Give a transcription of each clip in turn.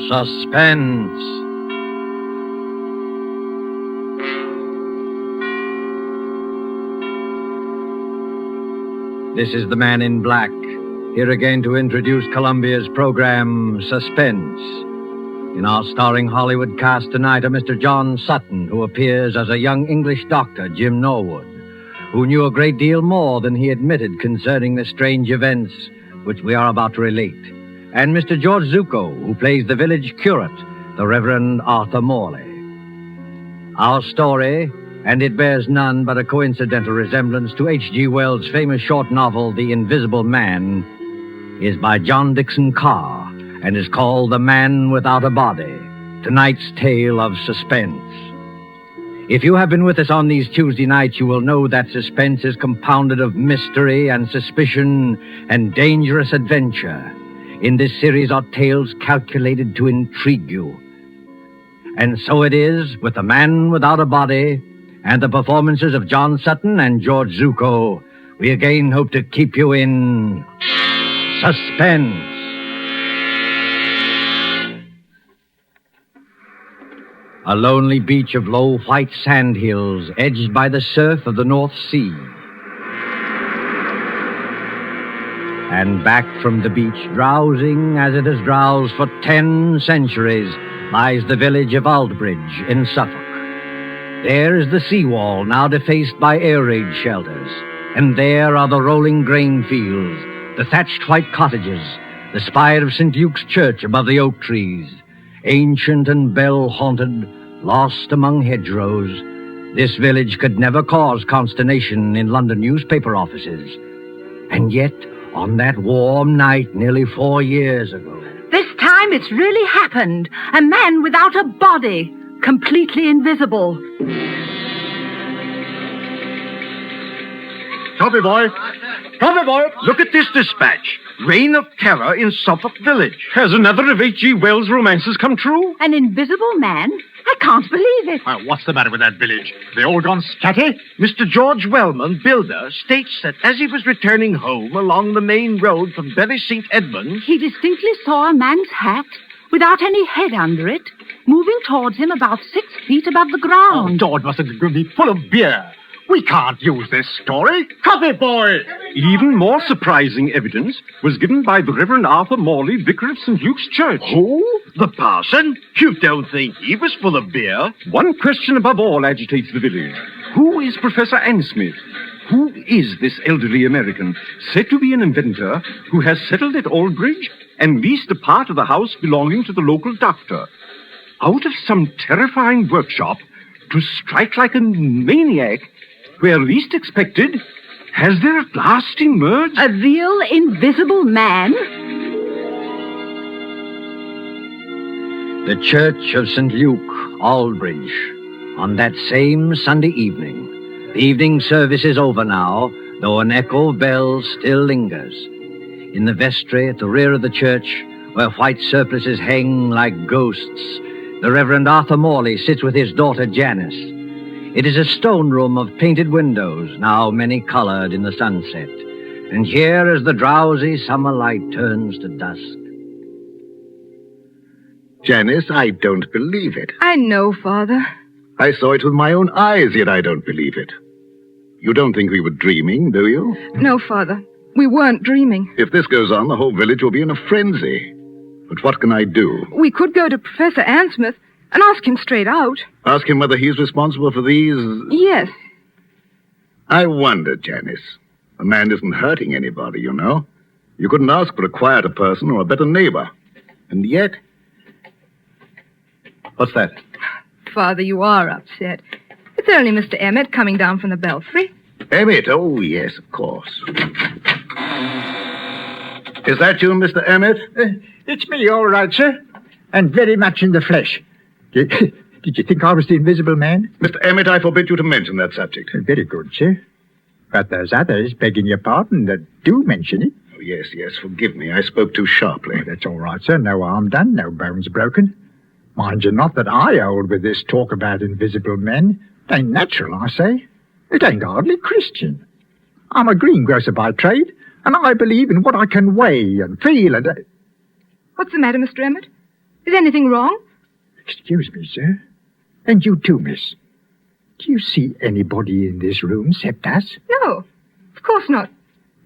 Suspense. This is the Man in Black, here again to introduce Columbia's program, Suspense. In our starring Hollywood cast tonight are Mr. John Sutton, who appears as a young English doctor, Jim Norwood, who knew a great deal more than he admitted concerning the strange events which we are about to relate, and Mr. George Zucco, who plays the village curate, the Reverend Arthur Morley. Our story, and it bears none but a coincidental resemblance to H.G. Wells' famous short novel, The Invisible Man, is by John Dixon Carr, and is called The Man Without a Body, tonight's tale of suspense. If you have been with us on these Tuesday nights, you will know that suspense is compounded of mystery and suspicion and dangerous adventure. In this series are tales calculated to intrigue you. And so it is with The Man Without a Body and the performances of John Sutton and George Zucco. We again hope to keep you in suspense. A lonely beach of low white sand hills edged by the surf of the North Sea. And back from the beach, drowsing as it has drowsed for 10 centuries, lies the village of Aldbridge in Suffolk. There is the seawall, now defaced by air raid shelters. And there are the rolling grain fields, the thatched white cottages, the spire of St. Luke's Church above the oak trees. Ancient and bell-haunted, lost among hedgerows, this village could never cause consternation in London newspaper offices. And yet, on that warm night nearly 4 years ago... This time it's really happened. A man without a body, completely invisible. Copy, boy. Copy, boy. Look at this dispatch. Reign of terror in Suffolk Village. Has another of H.G. Wells' romances come true? An invisible man? I can't believe it. Well, what's the matter with that village? They all gone scatty? Mr. George Wellman, builder, states that as he was returning home along the main road from Bury St. Edmunds... He distinctly saw a man's hat, without any head under it, moving towards him about 6 feet above the ground. Oh, George must have been full of beer. We can't use this story. Copy, boy! Even more surprising evidence was given by the Reverend Arthur Morley, vicar of St. Luke's Church. Who? The parson? You don't think he was full of beer? One question above all agitates the village. Who is Professor Ansmith? Who is this elderly American, said to be an inventor, who has settled at Aldbridge and leased a part of the house belonging to the local doctor? Out of some terrifying workshop, to strike like a maniac, where least expected, has there at last emerged... A real invisible man? The Church of St. Luke, Aldbridge, on that same Sunday evening. The evening service is over now, though an echo of bells still lingers. In the vestry at the rear of the church, where white surplices hang like ghosts, the Reverend Arthur Morley sits with his daughter Janice. It is a stone room of painted windows, now many-colored in the sunset. And here, as the drowsy summer light turns to dusk... Janice, I don't believe it. I know, Father. I saw it with my own eyes, yet I don't believe it. You don't think we were dreaming, do you? No, Father. We weren't dreaming. If this goes on, the whole village will be in a frenzy. But what can I do? We could go to Professor Ansmith and ask him straight out. Ask him whether he's responsible for these... Yes. I wonder, Janice. The man isn't hurting anybody, you know. You couldn't ask for a quieter person or a better neighbor. And yet... What's that? Father, you are upset. It's only Mr. Emmett coming down from the belfry. Emmett? Oh, yes, of course. Is that you, Mr. Emmett? It's me, all right, sir. And very much in the flesh. Did you think I was the invisible man? Mr. Emmett, I forbid you to mention that subject. Very good, sir. But there's others, begging your pardon, that do mention it. Oh, yes, forgive me. I spoke too sharply. Oh, that's all right, sir. No harm done, no bones broken. Mind you not that I hold with this talk about invisible men. It ain't natural, I say. It ain't hardly Christian. I'm a greengrocer by trade, and I believe in what I can weigh and feel and... What's the matter, Mr. Emmett? Is anything wrong? Excuse me, sir. And you too, miss. Do you see anybody in this room except us? No, of course not.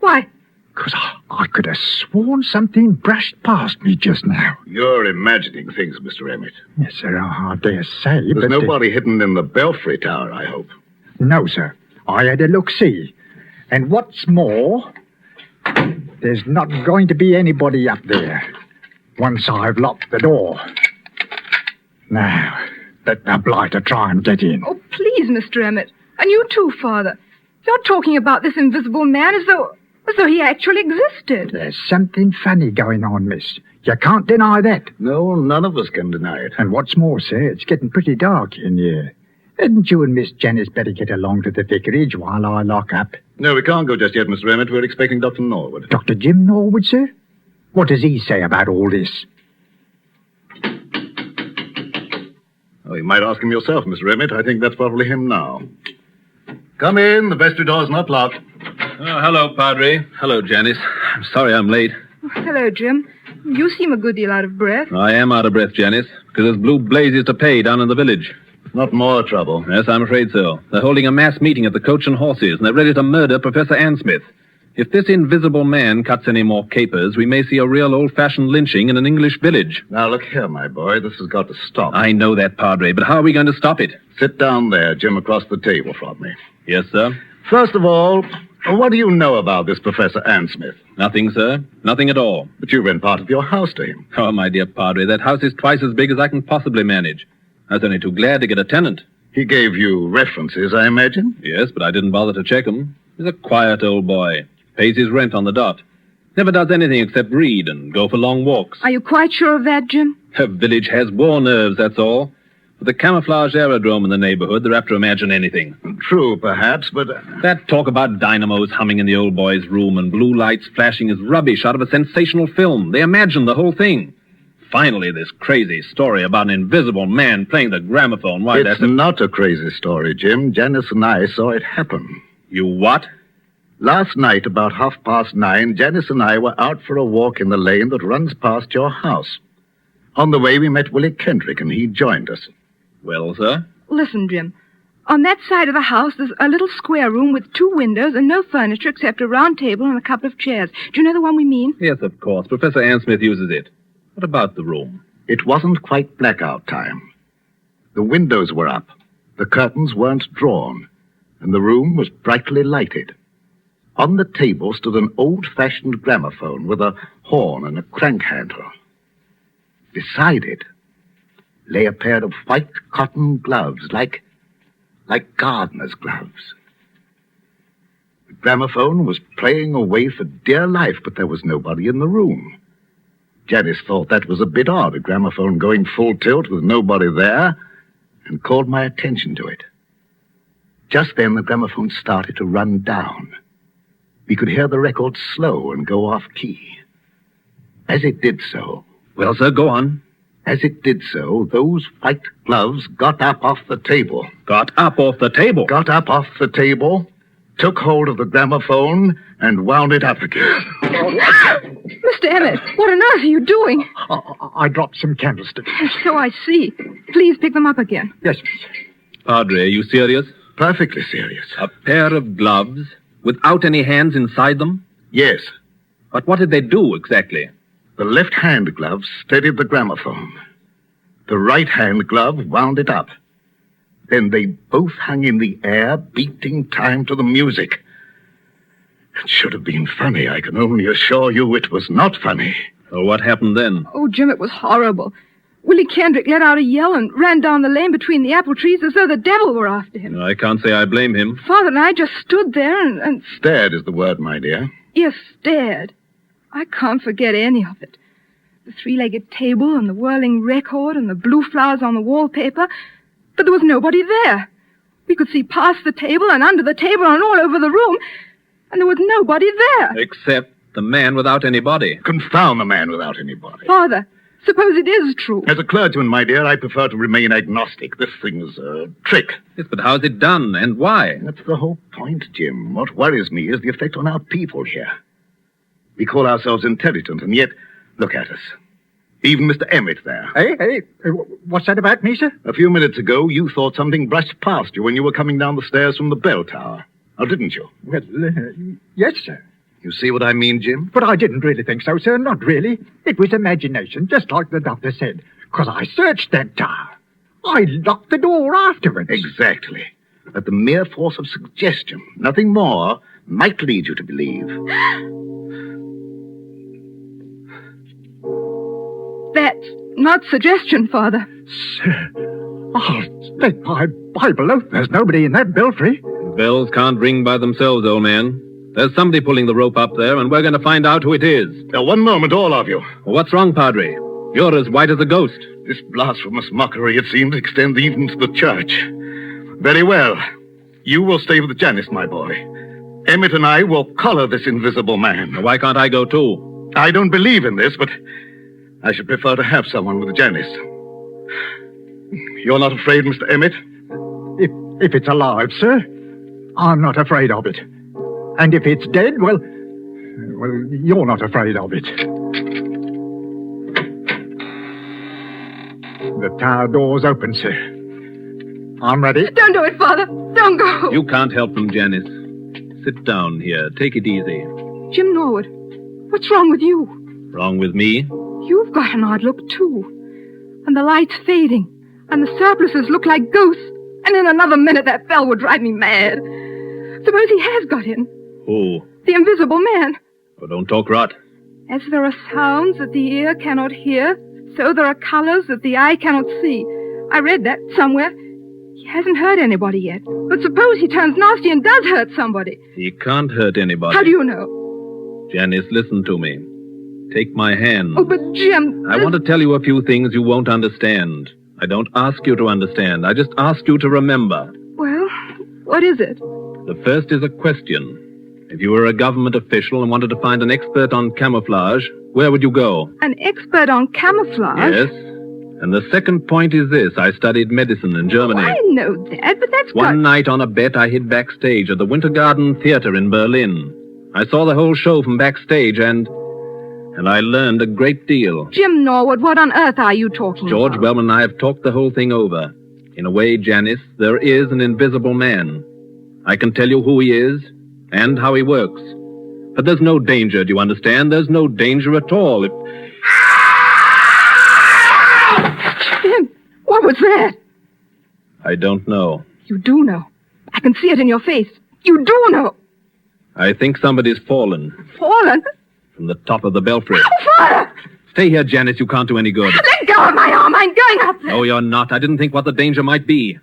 Why? Because I could have sworn something brushed past me just now. You're imagining things, Mr. Emmett. Yes, sir, I dare say. There's but nobody hidden in the belfry tower, I hope. No, sir. I had a look-see. And what's more, there's not going to be anybody up there once I've locked the door. Now, let the blighter try and get in. Oh, please, Mr. Emmett. And you too, Father. You're talking about this invisible man as though he actually existed. There's something funny going on, miss. You can't deny that. No, none of us can deny it. And what's more, sir, it's getting pretty dark in here. Hadn't you and Miss Janice better get along to the vicarage while I lock up? No, we can't go just yet, Mr. Emmett. We're expecting Dr. Norwood. Dr. Jim Norwood, sir? What does he say about all this? Oh, you might ask him yourself, Mr. Emmett. I think that's probably him now. Come in. The vestry door's not locked. Oh, hello, Padre. Hello, Janice. I'm sorry I'm late. Oh, hello, Jim. You seem a good deal out of breath. I am out of breath, Janice, because there's blue blazes to pay down in the village. Not more trouble. Yes, I'm afraid so. They're holding a mass meeting at the Coach and Horses, and they're ready to murder Professor Ansmith. If this invisible man cuts any more capers, we may see a real old-fashioned lynching in an English village. Now, look here, my boy. This has got to stop. I know that, Padre, but how are we going to stop it? Sit down there, Jim, across the table from me. Yes, sir. First of all, what do you know about this Professor Ansmith? Nothing, sir. Nothing at all. But you rent part of your house to him. Oh, my dear Padre, that house is twice as big as I can possibly manage. I was only too glad to get a tenant. He gave you references, I imagine? Yes, but I didn't bother to check him. He's a quiet old boy. Pays his rent on the dot. Never does anything except read and go for long walks. Are you quite sure of that, Jim? Her village has war nerves, that's all. With the camouflage aerodrome in the neighborhood, they're apt to imagine anything. True, perhaps, but... That talk about dynamos humming in the old boy's room and blue lights flashing is rubbish out of a sensational film. They imagine the whole thing. Finally, this crazy story about an invisible man playing the gramophone. Why, It's not a crazy story, Jim. Janice and I saw it happen. You what? Last night, about 9:30, Janice and I were out for a walk in the lane that runs past your house. On the way, we met Willie Kendrick, and he joined us. Well, sir? Listen, Jim. On that side of the house, there's a little square room with 2 windows and no furniture except a round table and a couple of chairs. Do you know the one we mean? Yes, of course. Professor Ansmith uses it. What about the room? It wasn't quite blackout time. The windows were up, the curtains weren't drawn, and the room was brightly lighted. On the table stood an old-fashioned gramophone with a horn and a crank handle. Beside it lay a pair of white cotton gloves, like gardener's gloves. The gramophone was playing away for dear life, but there was nobody in the room. Janice thought that was a bit odd, a gramophone going full tilt with nobody there, and called my attention to it. Just then, the gramophone started to run down. We could hear the record slow and go off key. As it did so... Well, sir, go on. As it did so, those white gloves got up off the table. Got up off the table? Got up off the table, took hold of the gramophone, and wound it up again. Mr. Emmett, what on earth are you doing? I dropped some candlesticks. So I see. Please pick them up again. Yes, Padre, are you serious? Perfectly serious. A pair of gloves without any hands inside them? Yes. But what did they do exactly? The left-hand glove steadied the gramophone. The right-hand glove wound it up. Then they both hung in the air, beating time to the music. It should have been funny. I can only assure you it was not funny. Well, what happened then? Oh, Jim, it was horrible. Willie Kendrick let out a yell and ran down the lane between the apple trees as though the devil were after him. I can't say I blame him. Father and I just stood there and... Stared is the word, my dear. Yes, stared. I can't forget any of it. The 3-legged table and the whirling record and the blue flowers on the wallpaper. But there was nobody there. We could see past the table and under the table and all over the room. And there was nobody there. Except the man without any body. Confound the man without any body. Father, suppose it is true. As a clergyman, my dear, I prefer to remain agnostic. This thing's a trick. Yes, but how's it done and why? That's the whole point, Jim. What worries me is the effect on our people here. We call ourselves intelligent, and yet, look at us. Even Mr. Emmett there. Hey, what's that about me, sir? A few minutes ago, you thought something brushed past you when you were coming down the stairs from the bell tower. Now, didn't you? Well, yes, sir. You see what I mean, Jim? But I didn't really think so, sir. Not really. It was imagination, just like the doctor said. Because I searched that tower. I locked the door afterwards. Exactly. But the mere force of suggestion, nothing more, might lead you to believe. That's not suggestion, Father. Sir, I'll stake my Bible oath there's nobody in that belfry. Bells can't ring by themselves, old man. There's somebody pulling the rope up there, and we're going to find out who it is. Now, one moment, all of you. What's wrong, Padre? You're as white as a ghost. This blasphemous mockery, it seems, extends even to the church. Very well. You will stay with Janice, my boy. Emmett and I will collar this invisible man. Why can't I go, too? I don't believe in this, but I should prefer to have someone with Janice. You're not afraid, Mr. Emmett? If it's alive, sir, I'm not afraid of it. And if it's dead, well, you're not afraid of it. The tower door's open, sir. I'm ready. Don't do it, Father. Don't go. You can't help them, Janice. Sit down here. Take it easy. Jim Norwood, what's wrong with you? Wrong with me? You've got an odd look, too. And the light's fading. And the surplices look like ghosts. And in another minute, that bell would drive me mad. Suppose he has got in. Who? The invisible man. Oh, don't talk rot. As there are sounds that the ear cannot hear, so there are colors that the eye cannot see. I read that somewhere. He hasn't hurt anybody yet. But suppose he turns nasty and does hurt somebody. He can't hurt anybody. How do you know? Janice, listen to me. Take my hand. Oh, but Jim... I want to tell you a few things you won't understand. I don't ask you to understand. I just ask you to remember. Well, what is it? The first is a question. If you were a government official and wanted to find an expert on camouflage, where would you go? An expert on camouflage? Yes. And the second point is this. I studied medicine in Germany. Oh, I know that, but that's One night on a bet, I hid backstage at the Winter Garden Theater in Berlin. I saw the whole show from backstage, and I learned a great deal. Jim Norwood, what on earth are you talking George about? Wellman and I have talked the whole thing over. In a way, Janice, there is an invisible man. I can tell you who he is and how he works. But there's no danger, do you understand? There's no danger at all. Jim, what was that? I don't know. You do know. I can see it in your face. You do know. I think somebody's fallen Fallen? from the top of the belfry. Oh, Father! Stay here, Janice. You can't do any good. Let go of my arm. I'm going up there. No, you're not. I didn't think what the danger might be.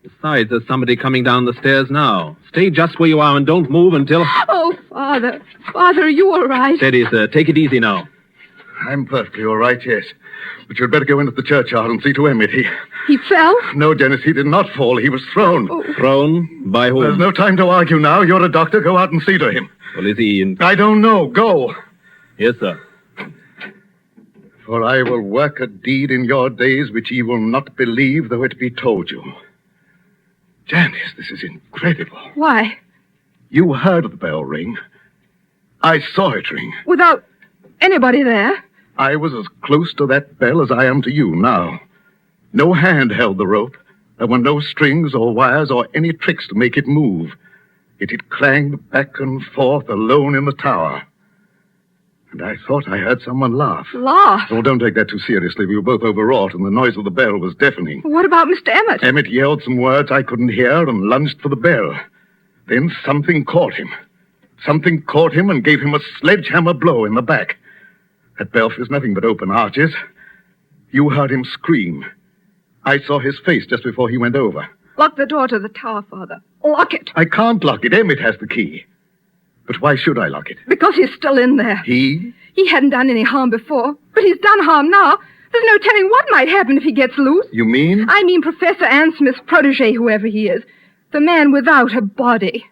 Besides, there's somebody coming down the stairs now. Stay just where you are and don't move until... Oh, Father. Father, are you all right? Steady, sir. Take it easy now. I'm perfectly all right, yes. But you'd better go into the churchyard and see to Emmett. He fell? No, Janice, he did not fall. He was thrown. Oh. Thrown? By whom? There's no time to argue now. You're a doctor. Go out and see to him. Well, is he in... I don't know. Go. Yes, sir. For I will work a deed in your days which ye will not believe, though it be told you. Janice, this is incredible. Why? You heard the bell ring. I saw it ring. Without anybody there? I was as close to that bell as I am to you now. No hand held the rope. There were no strings or wires or any tricks to make it move. Yet it clanged back and forth alone in the tower. And I thought I heard someone laugh. Laugh? Oh, don't take that too seriously. We were both overwrought, and the noise of the bell was deafening. What about Mr. Emmett? Emmett yelled some words I couldn't hear and lunged for the bell. Then something caught him. Something caught him and gave him a sledgehammer blow in the back. That belfry's nothing but open arches. You heard him scream. I saw his face just before he went over. Lock the door to the tower, Father. Lock it. I can't lock it. Emmett has the key. But why should I lock it? Because he's still in there. He? He hadn't done any harm before, but he's done harm now. There's no telling what might happen if he gets loose. You mean? I mean Professor Ann Smith's protege, whoever he is. The man without a body.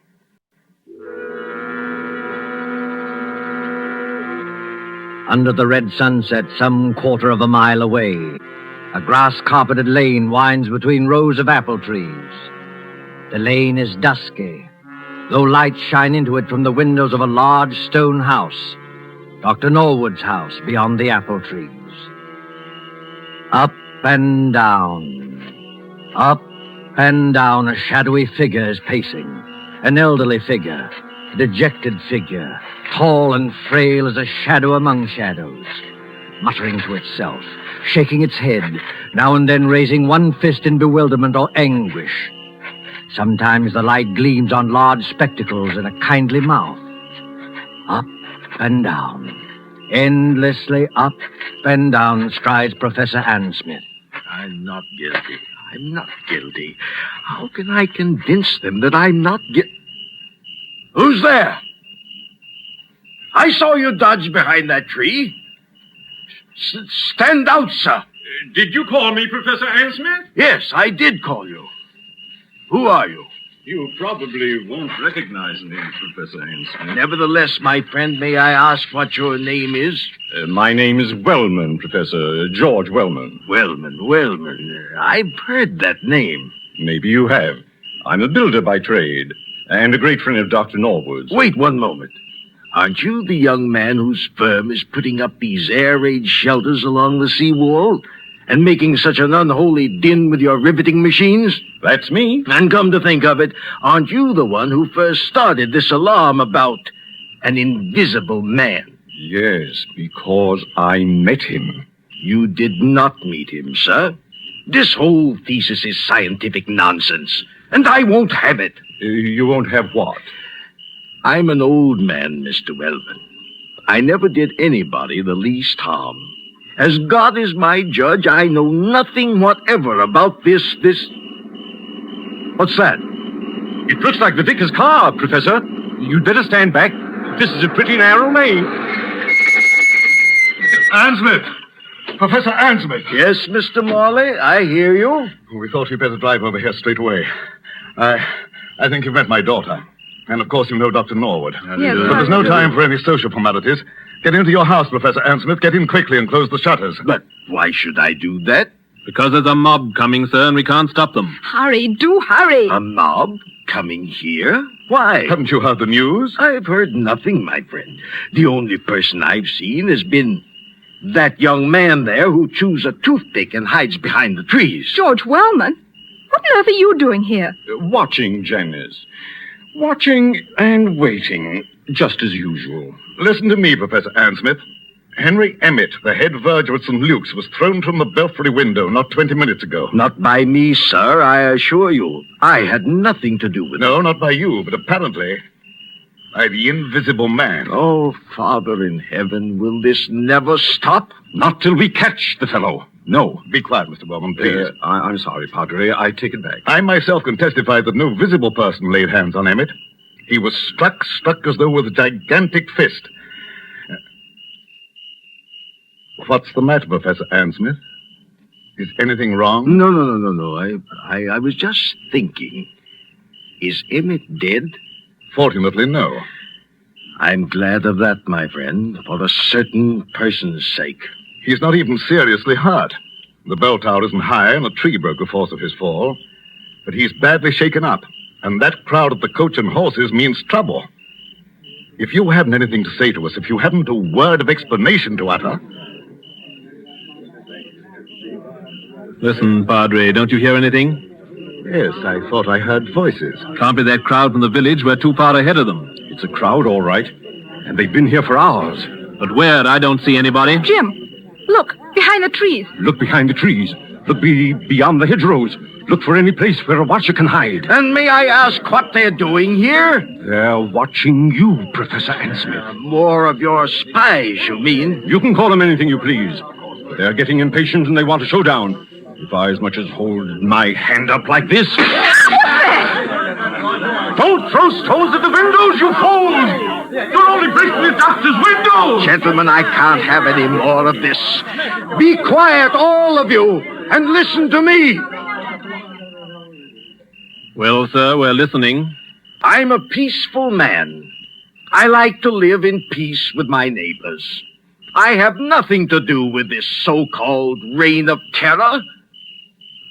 Under the red sunset, some quarter of a mile away, a grass-carpeted lane winds between rows of apple trees. The lane is dusky, though lights shine into it from the windows of a large stone house, Dr. Norwood's house beyond the apple trees. Up and down. Up and down, a shadowy figure is pacing. An elderly figure, a dejected figure, tall and frail as a shadow among shadows, muttering to itself, shaking its head, now and then raising one fist in bewilderment or anguish. Sometimes the light gleams on large spectacles and a kindly mouth. Up and down, endlessly up and down strides Professor Ansmith. I'm not guilty. I'm not guilty. How can I convince them that I'm not guilty? Who's there? I saw you dodge behind that tree. Stand out, sir. Did you call me, Professor Ansmith? Yes, I did call you. Who are you? You probably won't recognize me, Professor Ansmith. Nevertheless, my friend, may I ask what your name is? My name is Wellman, Professor. George Wellman. Wellman. I've heard that name. Maybe you have. I'm a builder by trade, and a great friend of Dr. Norwood's. Wait one moment. Aren't you the young man whose firm is putting up these air-raid shelters along the seawall and making such an unholy din with your riveting machines? That's me. And come to think of it, aren't you the one who first started this alarm about an invisible man? Yes, because I met him. You did not meet him, sir. This whole thesis is scientific nonsense, and I won't have it. You won't have what? I'm an old man, Mr. Wellman. I never did anybody the least harm. As God is my judge, I know nothing whatever about this... What's that? It looks like the vicar's car, Professor. You'd better stand back. This is a pretty narrow lane. Ansmith! Professor Ansmith! Yes, Mr. Morley, I hear you. We thought you'd better drive over here straight away. I think you've met my daughter. And, of course, you know Dr. Norwood. Yes, but there's no time for any social formalities. Get into your house, Professor Ansmith. Get in quickly and close the shutters. But why should I do that? Because there's a mob coming, sir, and we can't stop them. Hurry, do hurry. A mob coming here? Why? Haven't you heard the news? I've heard nothing, my friend. The only person I've seen has been that young man there who chews a toothpick and hides behind the trees. George Wellman? What on earth are you doing here? Watching, Janice. Watching and waiting, just as usual. Listen to me, Professor Ansmith. Henry Emmett, the head verger at St. Luke's, was thrown from the belfry window not 20 minutes ago. Not by me, sir, I assure you. I had nothing to do with it. No, not by you, but apparently by the invisible man. Oh, Father in heaven, will this never stop? Not till we catch the fellow. No. Be quiet, Mr. Wellman, please. I'm sorry, Padre. I take it back. I myself can testify that no visible person laid hands on Emmett. He was struck as though with a gigantic fist. What's the matter, Professor Ansmith? Is anything wrong? No. I was just thinking. Is Emmett dead? Fortunately, no. I'm glad of that, my friend, for a certain person's sake. He's not even seriously hurt. The bell tower isn't high, and a tree broke the force of his fall. But he's badly shaken up, and that crowd at the Coach and Horses means trouble. If you hadn't anything to say to us, if you hadn't a word of explanation to utter... Listen, Padre, don't you hear anything? Yes, I thought I heard voices. Can't be that crowd from the village. We're too far ahead of them. It's a crowd, all right. And they've been here for hours. But where? I don't see anybody. Jim, look, behind the trees. Look behind the trees. Look beyond the hedgerows. Look for any place where a watcher can hide. And may I ask what they're doing here? They're watching you, Professor Ansmith. More of your spies, you mean? You can call them anything you please. But they're getting impatient and they want a showdown. If I as much as hold my hand up like this... Don't throw stones at the windows, you fools! You're only breaking the doctor's window! Gentlemen, I can't have any more of this. Be quiet, all of you, and listen to me. Well, sir, we're listening. I'm a peaceful man. I like to live in peace with my neighbors. I have nothing to do with this so-called reign of terror.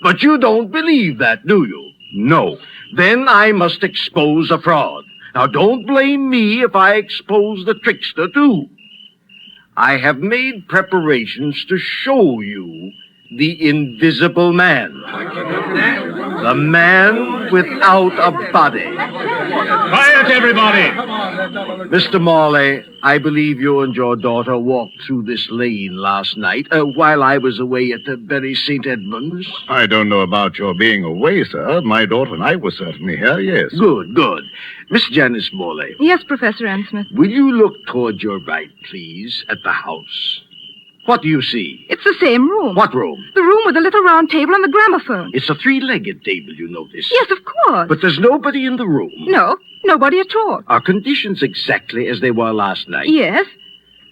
But you don't believe that, do you? No. Then I must expose a fraud. Now, don't blame me if I expose the trickster, too. I have made preparations to show you the Invisible Man. The man without a body. Quiet, everybody! Mr. Morley, I believe you and your daughter walked through this lane last night while I was away at the Bury St. Edmunds. I don't know about your being away, sir. My daughter and I were certainly here, yes. Good, good. Miss Janice Morley. Yes, Professor Ansmith. Will you look toward your right, please, at the house? What do you see? It's the same room. What room? The room with the little round table and the gramophone. It's a three-legged table, you notice. Yes, of course. But there's nobody in the room. No, nobody at all. Are conditions exactly as they were last night? Yes,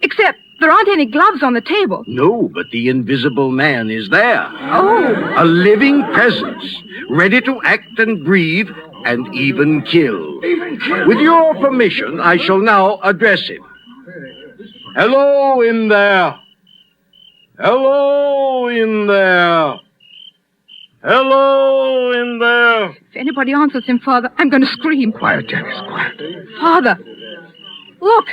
except there aren't any gloves on the table. No, but the Invisible Man is there. Oh. A living presence, ready to act and breathe and even kill. With your permission, I shall now address him. Hello in there. Hello in there. Hello in there. If anybody answers him, Father, I'm going to scream. Quiet, Janice, quiet. Father, look,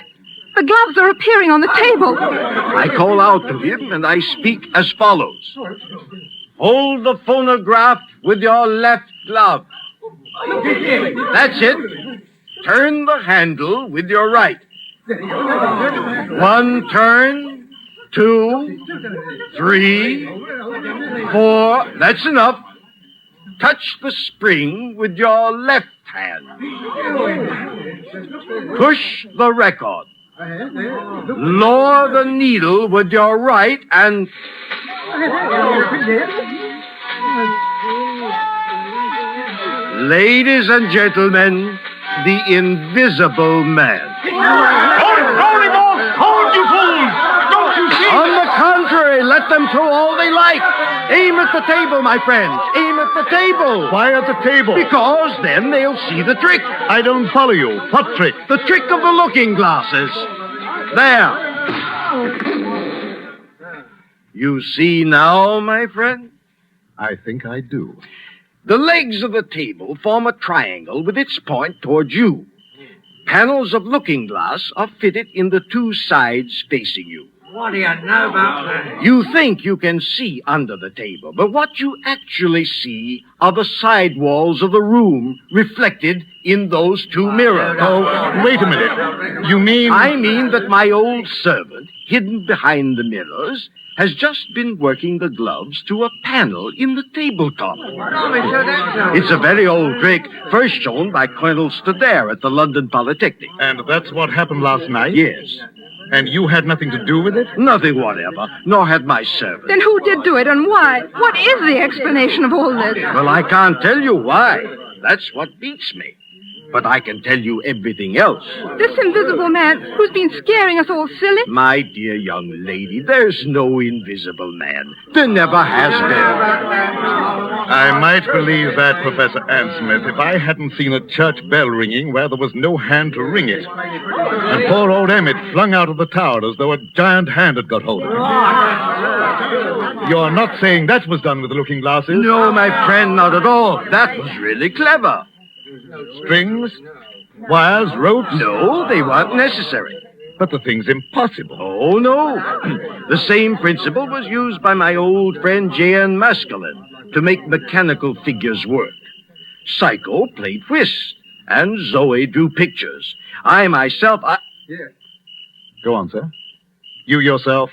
the gloves are appearing on the table. I call out to him and I speak as follows. Hold the phonograph with your left glove. That's it. Turn the handle with your right. One turn. 2, 3, 4. That's enough. Touch the spring with your left hand. Push the record. Lower the needle with your right and... Ladies and gentlemen, the Invisible Man. Hold him off! Hold, you fools! Don't you see? On the contrary, let them throw all they like. Aim at the table, my friends. Aim at the table. Why at the table? Because then they'll see the trick. I don't follow you. What trick? The trick of the looking glasses. There. You see now, my friend? I think I do. The legs of the table form a triangle with its point toward you. Panels of looking glass are fitted in the two sides facing you. What do you know about that? You think you can see under the table, but what you actually see are the side walls of the room reflected in those two mirrors. Oh, wait a minute. You mean... I mean that my old servant, hidden behind the mirrors, has just been working the gloves to a panel in the tabletop. It's a very old trick, first shown by Colonel Stadair at the London Polytechnic. And that's what happened last night? Yes. And you had nothing to do with it? Nothing whatever, nor had my servant. Then who did do it and why? What is the explanation of all this? Well, I can't tell you why. That's what beats me. But I can tell you everything else. This Invisible Man who's been scaring us all silly? My dear young lady, there's no Invisible Man. There never has been. I might believe that, Professor Ansmith, if I hadn't seen a church bell ringing where there was no hand to ring it. And poor old Emmett flung out of the tower as though a giant hand had got hold of him. You're not saying that was done with the looking glasses? No, my friend, not at all. That was really clever. Strings? Wires? Ropes? No, they weren't necessary. But the thing's impossible. Oh, no. The same principle was used by my old friend J.N. Maskelyne to make mechanical figures work. Psycho played whist, and Zoe drew pictures. I myself, Go on, sir. You yourself?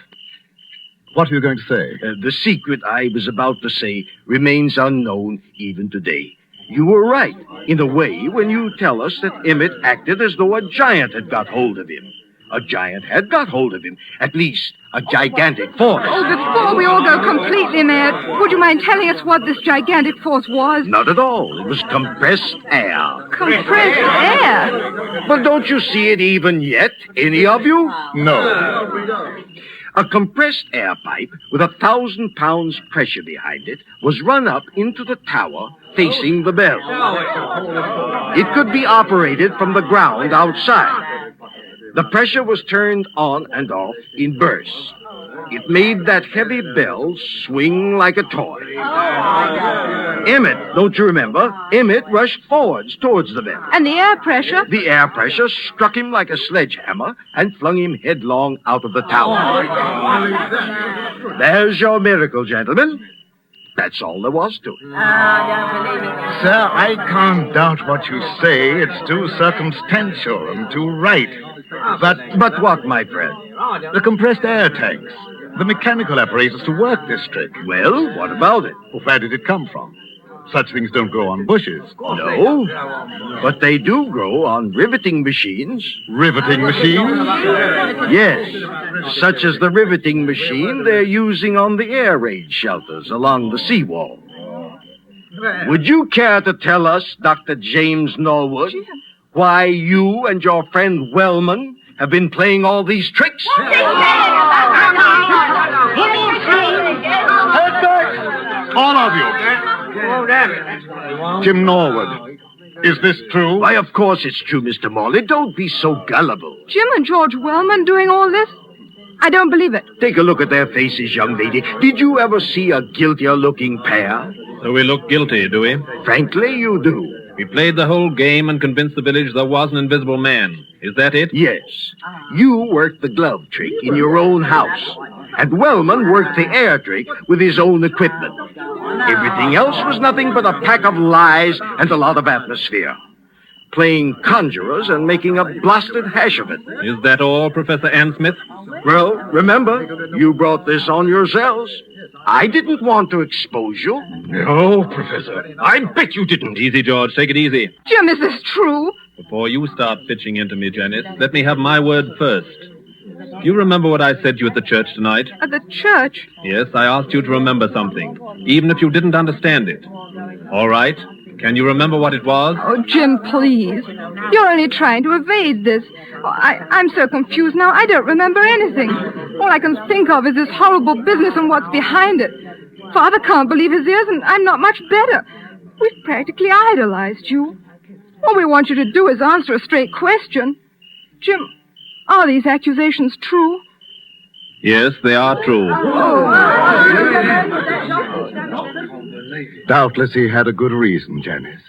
What are you going to say? The secret I was about to say remains unknown even today. You were right, in a way, when you tell us that Emmett acted as though a giant had got hold of him. A giant had got hold of him. At least, a gigantic force. Oh, before we all go completely mad, would you mind telling us what this gigantic force was? Not at all. It was compressed air. Compressed air? But don't you see it even yet, any of you? No. A compressed air pipe with 1,000 pounds pressure behind it was run up into the tower facing the bell. It could be operated from the ground outside. The pressure was turned on and off in bursts. It made that heavy bell swing like a toy. Emmett, don't you remember? Emmett rushed forwards towards the bell. And the air pressure? The air pressure struck him like a sledgehammer and flung him headlong out of the tower. There's your miracle, gentlemen. That's all there was to it. Sir, I can't doubt what you say. It's too circumstantial and too right. But what, my friend? The compressed air tanks, the mechanical apparatus to work this trick. Well, what about it? Well, where did it come from? Such things don't grow on bushes. No, but they do grow on riveting machines. Riveting machines? Yes, such as the riveting machine they're using on the air raid shelters along the seawall. Would you care to tell us, Dr. James Norwood, why you and your friend Wellman have been playing all these tricks? All of you. Jim Norwood, is this true? Why, of course it's true, Mr. Morley. Don't be so gullible. Jim and George Wellman doing all this? I don't believe it. Take a look at their faces, young lady. Did you ever see a guiltier-looking pair? So we look guilty, do we? Frankly, you do. We played the whole game and convinced the village there was an invisible man. Is that it? Yes. You worked the glove trick in your own house. And Wellman worked the air trick with his own equipment. Everything else was nothing but a pack of lies and a lot of atmosphere. Playing conjurers and making a blasted hash of it. Is that all, Professor Ann Smith? Well, remember, you brought this on yourselves. I didn't want to expose you. No, Professor. I bet you didn't. Easy, George. Take it easy. Jim, is this true? Before you start pitching into me, Janice, let me have my word first. Do you remember what I said to you at the church tonight? At the church? Yes, I asked you to remember something, even if you didn't understand it. All right. Can you remember what it was? Oh, Jim, please. You're only trying to evade this. Oh, I'm so confused now, I don't remember anything. All I can think of is this horrible business and what's behind it. Father can't believe his ears, and I'm not much better. We've practically idolized you. All we want you to do is answer a straight question. Jim, are these accusations true? Yes, they are true. Doubtless he had a good reason, Janice.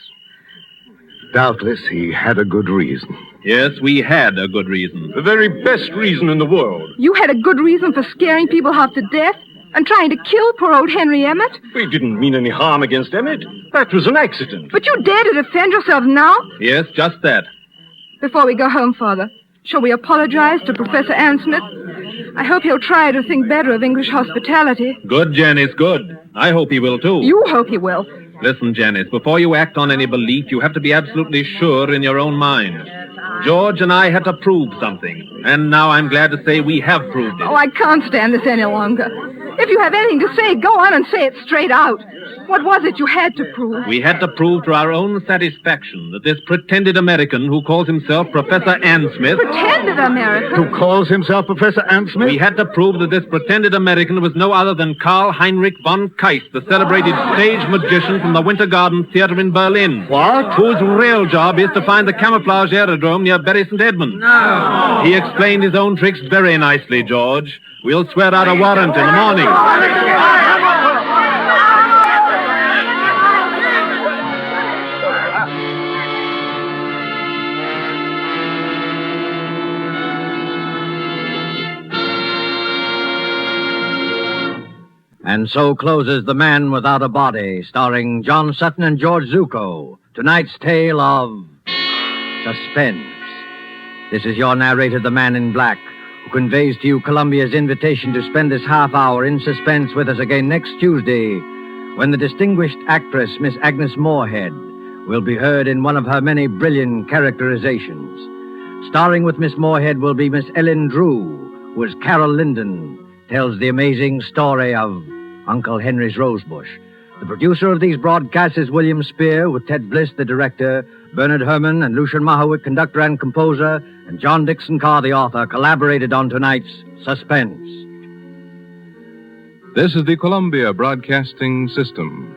Doubtless he had a good reason. Yes, we had a good reason. The very best reason in the world. You had a good reason for scaring people half to death and trying to kill poor old Henry Emmett? We didn't mean any harm against Emmett. That was an accident. But you dare to defend yourselves now? Yes, just that. Before we go home, Father, shall we apologize to Professor Ann Smith? I hope he'll try to think better of English hospitality. Good, Janice, good. I hope he will, too. You hope he will. Listen, Janice, before you act on any belief, you have to be absolutely sure in your own mind. George and I had to prove something, and now I'm glad to say we have proved it. Oh, I can't stand this any longer. If you have anything to say, go on and say it straight out. What was it you had to prove? We had to prove to our own satisfaction that this pretended American who calls himself Professor Ann Smith... Pretended American? Who calls himself Professor Ann Smith? We had to prove that this pretended American was no other than Karl Heinrich von Keist, the celebrated stage magician from the Winter Garden Theater in Berlin. What? Whose real job is to find the camouflage aerodrome near Bury St. Edmunds. No. He explained his own tricks very nicely, George. We'll swear out a warrant in the morning. And so closes The Man Without a Body, starring John Sutton and George Zucco. Tonight's tale of Suspense. This is your narrator, the Man in Black, who conveys to you Columbia's invitation to spend this half hour in suspense with us again next Tuesday, when the distinguished actress, Miss Agnes Moorehead, will be heard in one of her many brilliant characterizations. Starring with Miss Moorehead will be Miss Ellen Drew, who as Carol Linden tells the amazing story of Uncle Henry's Rosebush. The producer of these broadcasts is William Spear, with Ted Bliss, the director, Bernard Herrmann and Lucian Mahowick, conductor and composer, and John Dixon Carr, the author, collaborated on tonight's Suspense. This is the Columbia Broadcasting System.